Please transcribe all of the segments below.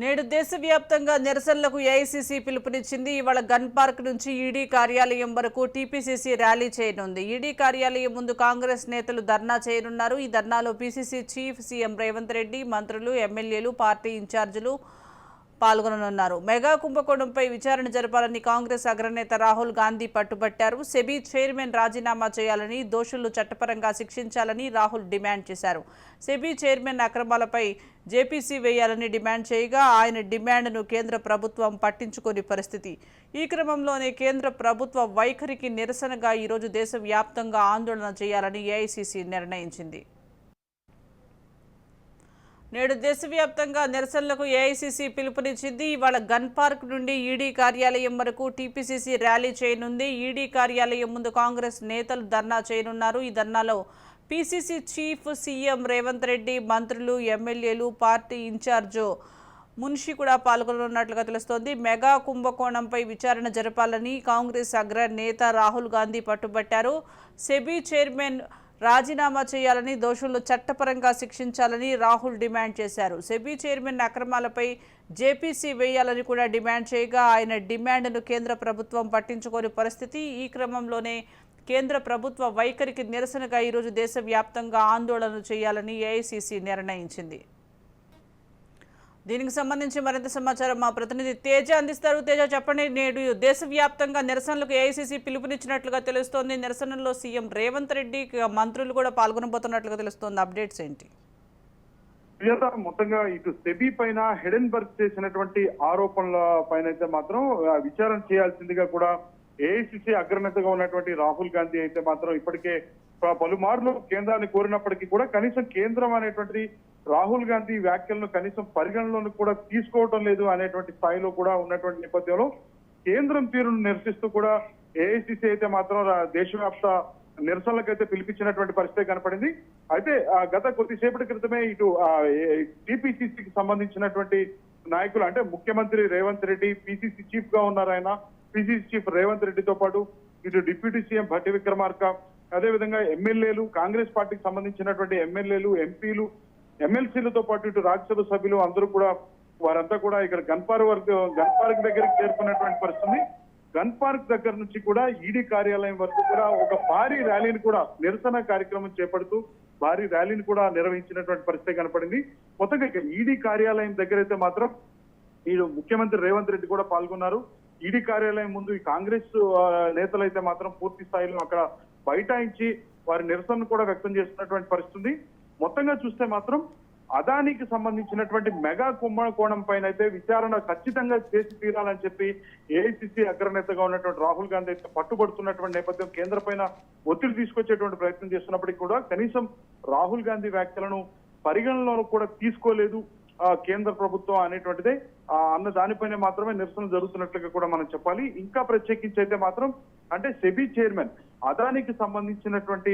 నేడు దేశవ్యాప్తంగా నిరసనలకు ఏఐసీసీ పిలుపునిచ్చింది. ఇవాళ గన్ పార్క్ నుంచి ఈడీ కార్యాలయం వరకు టీపీసీసీ ర్యాలీ చేయనుంది. ఈడీ కార్యాలయం ముందు కాంగ్రెస్ నేతలు ధర్నా చేయనున్నారు. ఈ ధర్నాలో PCC chief CM Revanth Reddy, మంత్రులు, ఎమ్మెల్యేలు, పార్టీ ఇన్ఛార్జీలు పాల్గొననున్నారు. మెగా కుంభకోణంపై విచారణ జరపాలని కాంగ్రెస్ అగ్రనేత రాహుల్ గాంధీ పట్టుబట్టారు. సెబీ చైర్మన్ రాజీనామా చేయాలని, దోషులు చట్టపరంగా శిక్షించాలని రాహుల్ డిమాండ్ చేశారు. సెబీ చైర్మన్ అక్రమాలపై జేపీసీ వేయాలని డిమాండ్ చేయగా ఆయన డిమాండ్ను కేంద్ర ప్రభుత్వం పట్టించుకోని పరిస్థితి. ఈ క్రమంలోనే కేంద్ర ప్రభుత్వ వైఖరికి నిరసనగా ఈరోజు దేశవ్యాప్తంగా ఆందోళన చేయాలని ఏఐసీసీ నిర్ణయించింది. నేడు దేశవ్యాప్తంగా నిరసనలకు ఏఐసీసీ పిలుపునిచ్చింది. ఇవాళ గన్ పార్క్ నుండి ఈడీ కార్యాలయం వరకు టీపీసీసీ ర్యాలీ చేయనుంది. ఈడీ కార్యాలయం ముందు కాంగ్రెస్ నేతలు ధర్నా చేయనున్నారు. ఈ ధర్నాలో PCC chief CM Revanth Reddy, మంత్రులు, ఎమ్మెల్యేలు, పార్టీ ఇన్ఛార్జు మున్షి కూడా పాల్గొనున్నట్లుగా తెలుస్తోంది. మెగా కుంభకోణంపై విచారణ జరపాలని కాంగ్రెస్ అగ్ర నేత రాహుల్ గాంధీ పట్టుబట్టారు. సెబీ చైర్మన్ రాజీనామా చేయాలని, దోషులను చట్టపరంగా శిక్షించాలని రాహుల్ డిమాండ్ చేశారు. సెబీ చైర్మన్ అక్రమాలపై జేపీసీ వేయాలని కూడా డిమాండ్ చేయగా ఆయన డిమాండ్ను కేంద్ర ప్రభుత్వం పట్టించుకోని పరిస్థితి. ఈ క్రమంలోనే కేంద్ర ప్రభుత్వ వైఖరికి నిరసనగా ఈరోజు దేశవ్యాప్తంగా ఆందోళన చేయాలని ఏఐసీసీ నిర్ణయించింది. దీనికి సంబంధించి మరింత సమాచారం మా ప్రతినిధి తేజ అందిస్తారు. తేజ, చెప్పండి. నేడు దేశవ్యాప్తంగా నిరసనలకు ఏఐసీసీ పిలుపునిచ్చినట్లుగా తెలుస్తోంది. నిరసనలో సీఎం రేవంత్ రెడ్డి, మంత్రులు కూడా పాల్గొనబోతున్నట్లుగా తెలుస్తోంది. అప్డేట్స్ ఏంటి? మొత్తంగా ఇటు సెబీ పైన హెడెన్బర్గ్ చేసినటువంటి ఆరోపణల పైన అయితే మాత్రం విచారణ చేయాల్సిందిగా కూడా ఏఐసీసీ అగ్రనేతగా ఉన్నటువంటి రాహుల్ గాంధీ అయితే మాత్రం ఇప్పటికే పలుమార్లు కేంద్రాన్ని కోరినప్పటికీ కూడా కనీసం కేంద్రం అనేటువంటి రాహుల్ గాంధీ వ్యాఖ్యలను కనీసం పరిగణలోకి కూడా తీసుకోవటం లేదు అనేటువంటి స్థాయిలో కూడా ఉన్నటువంటి నేపథ్యంలో కేంద్రం తీరును నిరసిస్తూ కూడా ఏఐసీసీ అయితే మాత్రం దేశవ్యాప్త నిరసనలకైతే పిలిపించినటువంటి పరిస్థితి కనపడింది. అయితే గత కొద్దిసేపటి క్రితమే ఇటు టీపీసీసీకి సంబంధించినటువంటి నాయకులు అంటే ముఖ్యమంత్రి రేవంత్ రెడ్డి, పీసీసీ చీఫ్ గా ఉన్నారు ఆయన, పీసీసీ చీఫ్ రేవంత్ రెడ్డితో పాటు ఇటు డిప్యూటీ సీఎం భట్టి విక్రమార్క, అదేవిధంగా ఎమ్మెల్యేలు, కాంగ్రెస్ పార్టీకి సంబంధించినటువంటి ఎమ్మెల్యేలు, ఎంపీలు, ఎమ్మెల్సీలతో పాటు ఇటు రాజ్యసభ సభ్యులు అందరూ కూడా వారంతా కూడా ఇక్కడ గన్ పార్క్ దగ్గరికి చేరుకున్నటువంటి పరిస్థితి. గన్ పార్క్ దగ్గర నుంచి కూడా ఈడీ కార్యాలయం వరకు కూడా ఒక భారీ ర్యాలీని కూడా నిరసన కార్యక్రమం చేపడుతూ భారీ ర్యాలీని కూడా నిర్వహించినటువంటి పరిస్థితి కనపడింది. మొత్తంగా ఈడీ కార్యాలయం దగ్గర అయితే మాత్రం ఈ ముఖ్యమంత్రి రేవంత్ రెడ్డి కూడా పాల్గొన్నారు. ఈడీ కార్యాలయం ముందు ఈ కాంగ్రెస్ నేతలు అయితే మాత్రం పూర్తి స్థాయిలో అక్కడ బైఠాయించి వారి నిరసనను కూడా వ్యక్తం చేస్తున్నటువంటి పరిస్థితి. మొత్తంగా చూస్తే మాత్రం అదానికి సంబంధించినటువంటి మెగా కుంభకోణం పైన అయితే విచారణ ఖచ్చితంగా చేసి తీరాలని చెప్పి ఏఐసీసీ అగ్రనేతగా ఉన్నటువంటి రాహుల్ గాంధీ అయితే పట్టుబడుతున్నటువంటి నేపథ్యం కేంద్ర పైన ఒత్తిడి తీసుకొచ్చేటువంటి ప్రయత్నం చేస్తున్నప్పటికీ కూడా కనీసం రాహుల్ గాంధీ వ్యాఖ్యలను పరిగణనలో కూడా తీసుకోలేదు కేంద్ర ప్రభుత్వం అనేటువంటిదే అన్న దానిపైన మాత్రమే నిరసన జరుగుతున్నట్లుగా కూడా మనం చెప్పాలి. ఇంకా ప్రత్యేకించి అయితే మాత్రం అంటే సెబీ చైర్మన్ అదానికి సంబంధించినటువంటి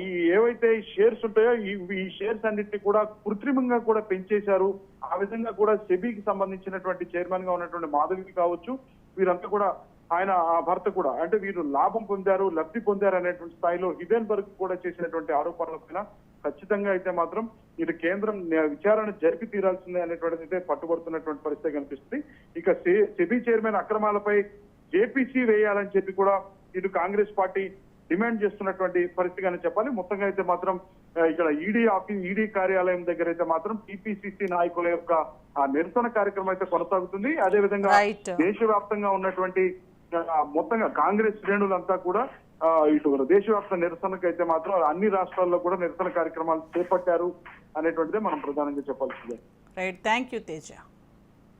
ఈ ఏవైతే షేర్స్ ఉంటాయో ఈ షేర్స్ అన్నింటినీ కూడా కృత్రిమంగా కూడా పెంచేశారు. ఆ విధంగా కూడా సెబీకి సంబంధించినటువంటి చైర్మన్ గా ఉన్నటువంటి మాధవికి కావచ్చు, వీరంతా కూడా ఆయన భర్త కూడా అంటే వీరు లాభం పొందారు, లబ్ధి పొందారు అనేటువంటి స్థాయిలో హిడెన్బర్గ్ కూడా చేసినటువంటి ఆరోపణల పైన ఖచ్చితంగా అయితే మాత్రం ఇటు కేంద్రం విచారణ జరిపి తీరాల్సిందే అనేటువంటిది అయితే పట్టుబడుతున్నటువంటి పరిస్థితి కనిపిస్తుంది. ఇక సెబీ చైర్మన్ అక్రమాలపై జేపీసీ వేయాలని చెప్పి కూడా ఇటు కాంగ్రెస్ పార్టీ డిమాండ్ చేస్తున్నటువంటి పరిస్థితిగానే చెప్పాలి. మొత్తంగా అయితే మాత్రం ఇక్కడ ఈడీ కార్యాలయం దగ్గర అయితే మాత్రం టీపీసీసీ నాయకుల యొక్క ఆ నిరసన కార్యక్రమం అయితే కొనసాగుతుంది. అదేవిధంగా దేశవ్యాప్తంగా ఉన్నటువంటి మొత్తంగా కాంగ్రెస్ శ్రేణులంతా కూడా ఇటు దేశవ్యాప్త నిరసనకు అయితే మాత్రం అన్ని రాష్ట్రాల్లో కూడా నిరసన కార్యక్రమాలు చేపట్టారు అనేటువంటిదే మనం ప్రధానంగా చెప్పాల్సిందే. Right, thank you Teja.